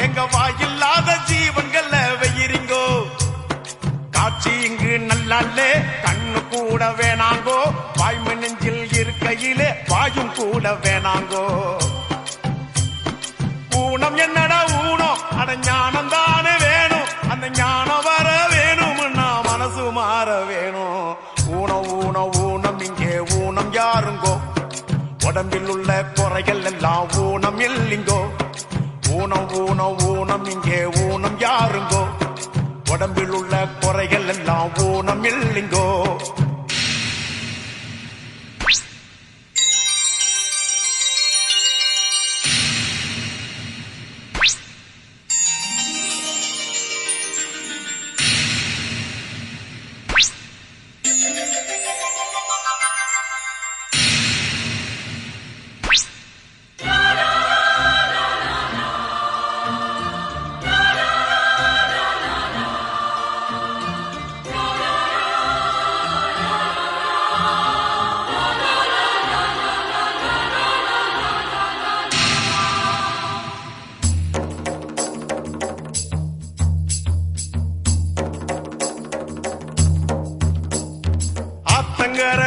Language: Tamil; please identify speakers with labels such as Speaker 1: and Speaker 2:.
Speaker 1: எங்க வாயில்லாத ஜீவன்கள வெயிரிங்கோ காட்சி இங்கு நல்லாலே கண்ணு கூட வேணாங்கோ வாய்மை நெஞ்சில் இருக்கையிலே வாயும் கூட வேணாங்கோ ஊனம் என்னடா ஊனம் அட ஞானம் தானே வேணும் அந்த ஞானம் வர வேணும்னா மனசு மாற வேணும் ஊனம் ஊனம் ஊனம் இங்கே ஊனம் யாருங்கோ உடம்பில் உள்ள குறைகள் எல்லாம் ஊனம் இல்லைங்கோ ஊனம் ஊனம் ஊனம் இங்கே ஊனம் யாருங்கோ உடம்பில் உள்ள குறைகள் எல்லாம் ஊனம் இல்லைங்கோ ஆத்தங்கர